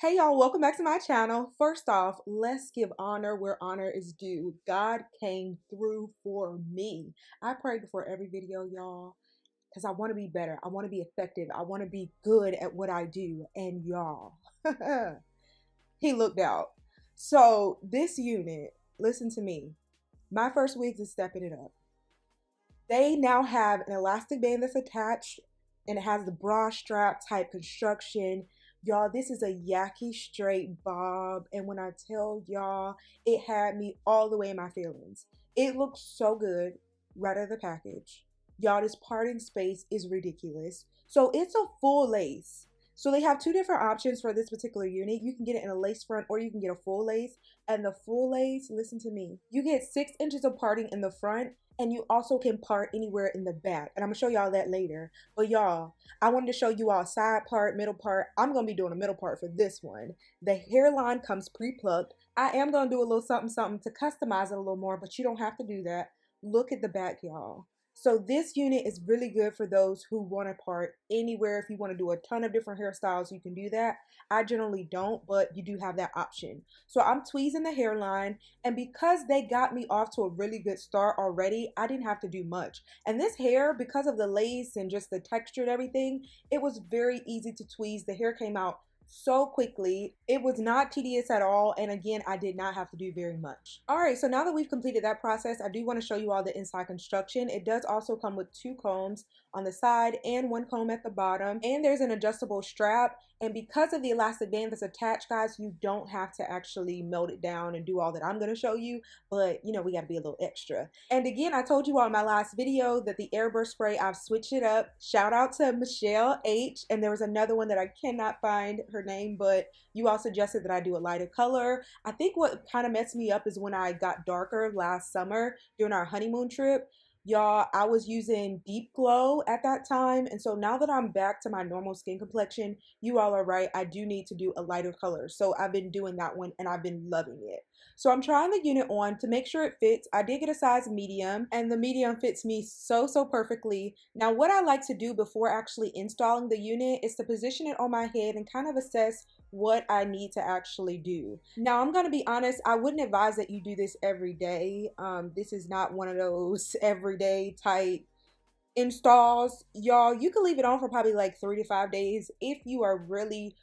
Hey y'all, welcome back to my channel. First off, let's give honor where honor is due. God came through for me. I pray before every video, y'all, because I want to be better. I want to be effective. I want to be good at what I do. And y'all, he looked out. So this unit, listen to me. MyFirstWigs is stepping it up. They now have an elastic band that's attached and it has the bra strap type construction. Y'all, this is a yaki straight bob. And when I tell y'all, it had me all the way in my feelings. It looks so good right out of the package. Y'all, this parting space is ridiculous. So it's a full lace. So they have two different options for this particular unit. You can get it in a lace front or you can get a full lace. And the full lace, listen to me, you get 6 inches of parting in the front and you also can part anywhere in the back. And I'm gonna show y'all that later. But y'all, I wanted to show you all side part, middle part. I'm gonna be doing a middle part for this one. The hairline comes pre-plucked. I am gonna do a little something to customize it a little more, but you don't have to do that. Look at the back, y'all. So this unit is really good for those who want to part anywhere. If you want to do a ton of different hairstyles, you can do that. I generally don't, but you do have that option. So I'm tweezing the hairline, and because they got me off to a really good start already, I didn't have to do much. And this hair, because of the lace and just the texture and everything, it was very easy to tweeze. The hair came out so quickly. It was not tedious at all, and again, I did not have to do very much. All right, so now that we've completed that process, I do want to show you all the inside construction. It does also come with 2 combs on the side and 1 comb at the bottom, and there's an adjustable strap. And because of the elastic band that's attached, guys, you don't have to actually melt it down and do all that I'm going to show you, but you know, we got to be a little extra. And again, I told you all in my last video that the airburst spray, I've switched it up. Shout out to Michelle H, and there was another one that I cannot find her name, but you all suggested that I do a lighter color. I think what kind of messed me up is when I got darker last summer during our honeymoon trip. Y'all, I was using Deep Glow at that time, and so now that I'm back to my normal skin complexion, you all are right, I do need to do a lighter color. So I've been doing that one and I've been loving it. So I'm trying the unit on to make sure it fits. I did get a size medium, and the medium fits me so perfectly. Now what I like to do before actually installing the unit is to position it on my head and kind of assess what I need to actually do. Now I'm gonna be honest, I wouldn't advise that you do this every day. This is not one of those everyday type installs. Y'all, you can leave it on for probably like 3 to 5 days if you are really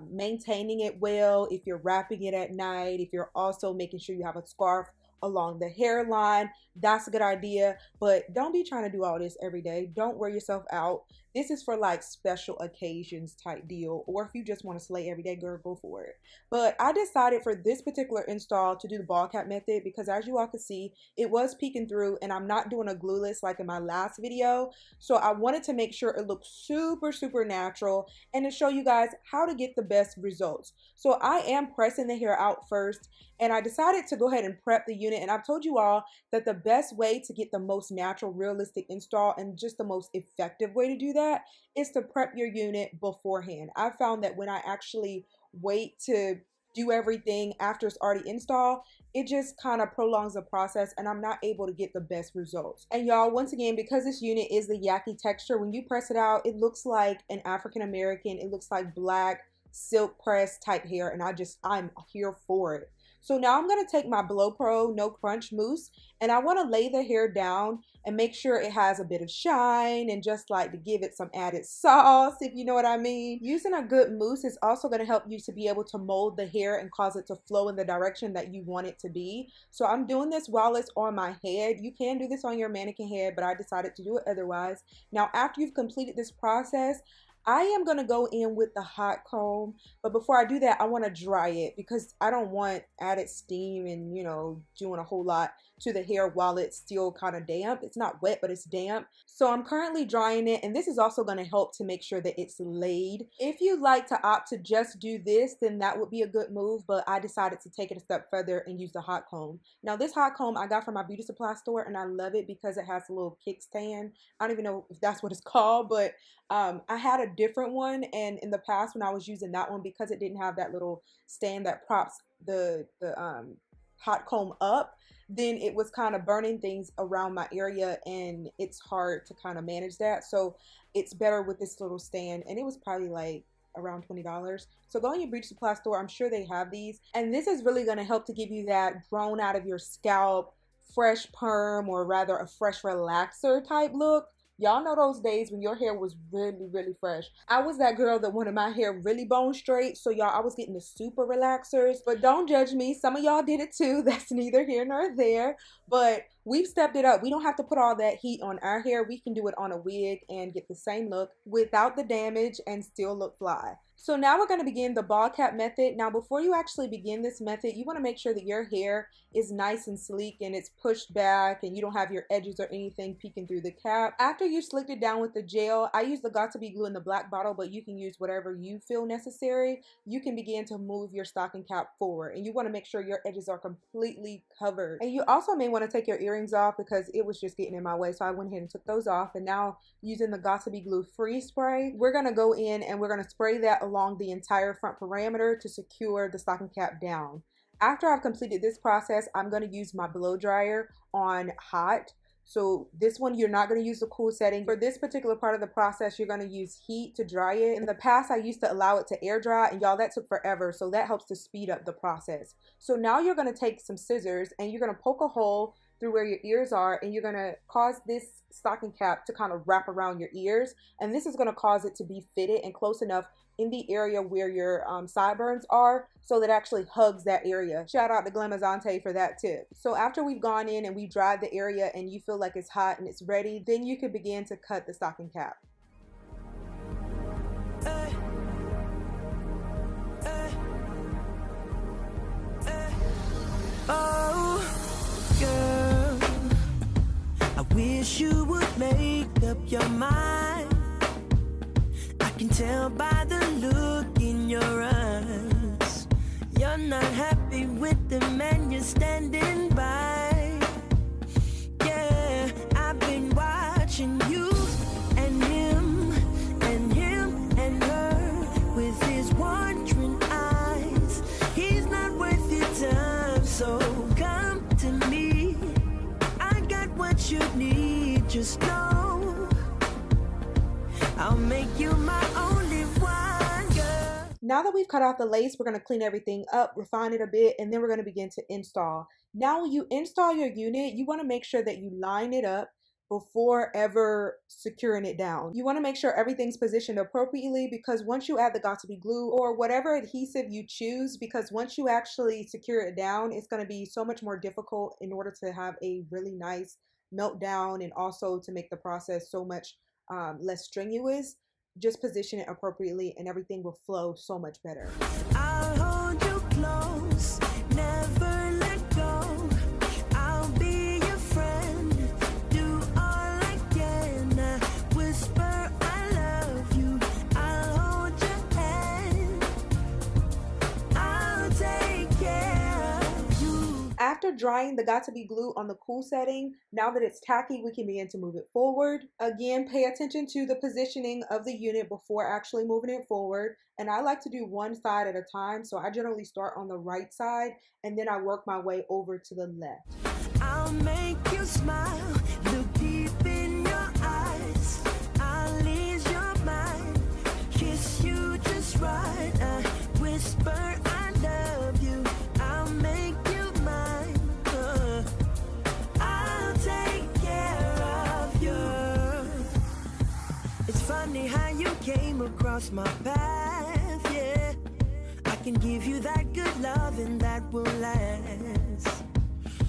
maintaining it well, if you're wrapping it at night, if you're also making sure you have a scarf along the hairline. That's a good idea, but don't be trying to do all this every day. Don't wear yourself out. This is for like special occasions type deal, or if you just want to slay every day, girl, go for it. But I decided for this particular install to do the ball cap method because, as you all can see, it was peeking through, and I'm not doing a glueless like in my last video. So I wanted to make sure it looked super natural and to show you guys how to get the best results. So I am pressing the hair out first, and I decided to go ahead and prep the unit. And I've told you all that the best way to get the most natural, realistic install and just the most effective way to do that is to prep your unit beforehand. I found that when I actually wait to do everything after it's already installed, it just kind of prolongs the process and I'm not able to get the best results. And y'all, once again, because this unit is the yaki texture, when you press it out, it looks like an African American, it looks like black silk press type hair, and I'm here for it. So now I'm going to take my Blow Pro No Crunch mousse, and I want to lay the hair down and make sure it has a bit of shine and just like to give it some added sauce, if you know what I mean. Using a good mousse is also going to help you to be able to mold the hair and cause it to flow in the direction that you want it to be. So I'm doing this while it's on my head. You can do this on your mannequin head, but I decided to do it otherwise. Now, after you've completed this process, I am going to go in with the hot comb, but before I do that, I want to dry it because I don't want added steam and, you know, doing a whole lot to the hair while it's still kind of damp. It's not wet, but it's damp. So I'm currently drying it, and this is also going to help to make sure that it's laid. If you'd like to opt to just do this, then that would be a good move, but I decided to take it a step further and use the hot comb. Now, this hot comb I got from my beauty supply store, and I love it because it has a little kickstand. I don't even know if that's what it's called, but I had a different one, and in the past when I was using that one, because it didn't have that little stand that props the hot comb up, then it was kind of burning things around my area, and it's hard to kind of manage that. So it's better with this little stand, and it was probably like around $20. So go in your beauty supply store, I'm sure they have these. And this is really going to help to give you that grown out of your scalp, fresh perm, or rather a fresh relaxer type look. Y'all know those days when your hair was really, really fresh. I was that girl that wanted my hair really bone straight. So y'all, I was getting the super relaxers. But don't judge me. Some of y'all did it too. That's neither here nor there. But we've stepped it up. We don't have to put all that heat on our hair. We can do it on a wig and get the same look without the damage and still look fly. So now we're going to begin the ball cap method. Now before you actually begin this method, you want to make sure that your hair is nice and sleek and it's pushed back and you don't have your edges or anything peeking through the cap. After you slicked it down with the gel, I use the got2b glue in the black bottle, but you can use whatever you feel necessary. You can begin to move your stocking cap forward and you want to make sure your edges are completely covered. And you also may want to take your earrings off because it was just getting in my way, so I went ahead and took those off. And now using the got2b glue free spray, we're going to go in and we're going to spray that along the entire front parameter to secure the stocking cap down. After I've completed this process, I'm going to use my blow dryer on hot. So this one, you're not going to use the cool setting. For this particular part of the process, you're going to use heat to dry it. In the past, I used to allow it to air dry, and y'all, that took forever. So that helps to speed up the process. So now you're going to take some scissors and you're going to poke a hole through where your ears are, and you're going to cause this stocking cap to kind of wrap around your ears. And this is going to cause it to be fitted and close enough in the area where your sideburns are, so that it actually hugs that area. Shout out to 𝒚𝒇𝒊𝒂𝒅𝒆 for that tip. So after we've gone in and we dried the area and you feel like it's hot and it's ready, then you can begin to cut the stocking cap. Oh, girl, I wish you would make up your mind. I can tell by the look in your eyes, you're not happy with the man you're standing by. Yeah, I've been watching you and him and him and her with his wandering eyes. He's not worth your time, so come to me. I got what you need, just know I'll make you my only one, girl. Now that we've cut off the lace, we're going to clean everything up, refine it a bit, and then we're going to begin to install. Now when you install your unit, you want to make sure that you line it up before ever securing it down. You want to make sure everything's positioned appropriately, because once you add the got2b glue or whatever adhesive you choose, because once you actually secure it down, it's going to be so much more difficult in order to have a really nice melt down and also to make the process so much less strenuous. Just position it appropriately and everything will flow so much better. I'll hold you close, never let go. I'll be your friend, do all I can. Whisper I love you, I'll hold your hand, I'll take care of you. After drying the got2b glue on the cool setting, now that it's tacky, we can begin to move it forward. Again, pay attention to the positioning of the unit before actually moving it forward. And I like to do one side at a time, so I generally start on the right side and then I work my way over to the left. I'll make you smile, look deep in your eyes, I'll ease your mind, kiss you just right, whisper I love you, I'll make you mine, I'll take care of you. It's funny how you came across my path, yeah. I can give you that good love and that will last.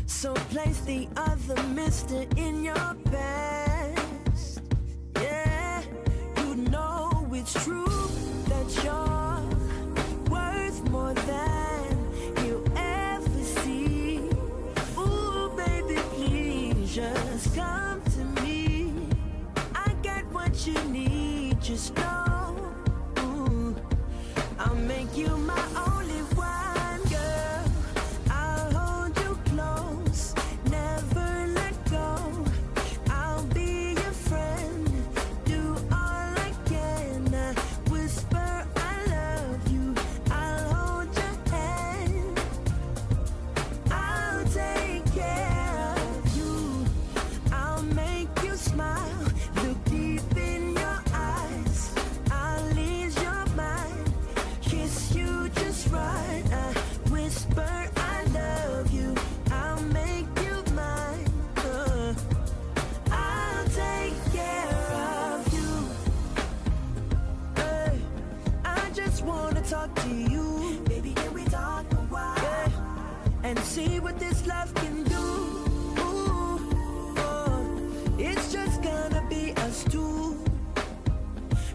So place the other mister in your past. Yeah, you know it's true that you're worth more than you'll ever see. Ooh, baby, please just come to me. I got what you need, just know. Ooh, I'll make you my only one, girl. I'll hold you close, never let go. I'll be your friend, do all I can. talk to you? Baby, can we talk a while? Yeah. And see what this love can do. Ooh, oh, it's just gonna be us two.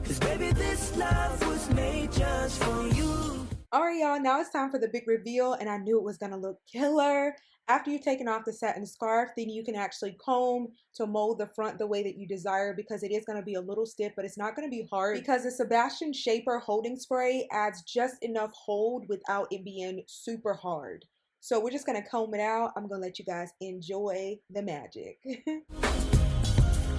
'Cause baby, this love was made just for you. Alright, y'all, now it's time for the big reveal, and I knew it was gonna look killer. After you've taken off the satin scarf, then you can actually comb to mold the front the way that you desire, because it is going to be a little stiff, but it's not going to be hard because the Sebastian Shaper holding spray adds just enough hold without it being super hard. So we're just going to comb it out. I'm going to let you guys enjoy the magic.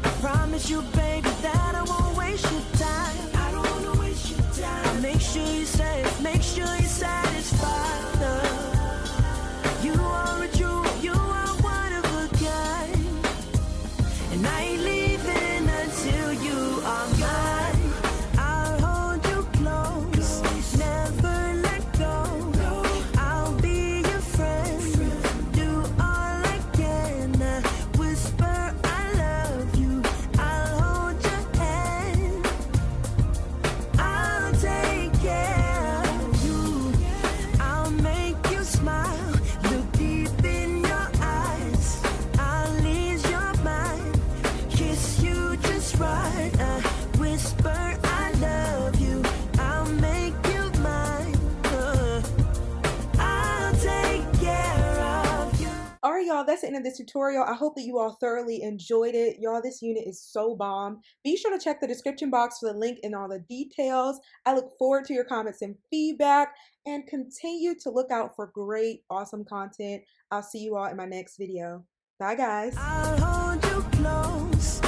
I promise you, baby, that I won't waste your time. I don't want to waste your time. I'll make sure you're safe, make sure you're satisfied, love. You are a jewel, you are one of a kind. And I ain't leaving until you are mine. I'll hold you close, never let go. I'll be your friend, do all I can. Whisper I love you, I'll hold your hand. I'll take care of you, I'll make you smile. Look deep in your eyes, I'll ease your mind. Kiss you just right, whisper I love you, I'll make you mine. I'll take care of you. Alright, y'all, that's the end of this tutorial. I hope that you all thoroughly enjoyed it. Y'all, this unit is so bomb. Be sure to check the description box for the link and all the details. I look forward to your comments and feedback, and continue to look out for great, awesome content. I'll see you all in my next video. Bye, guys. I'll hold you close,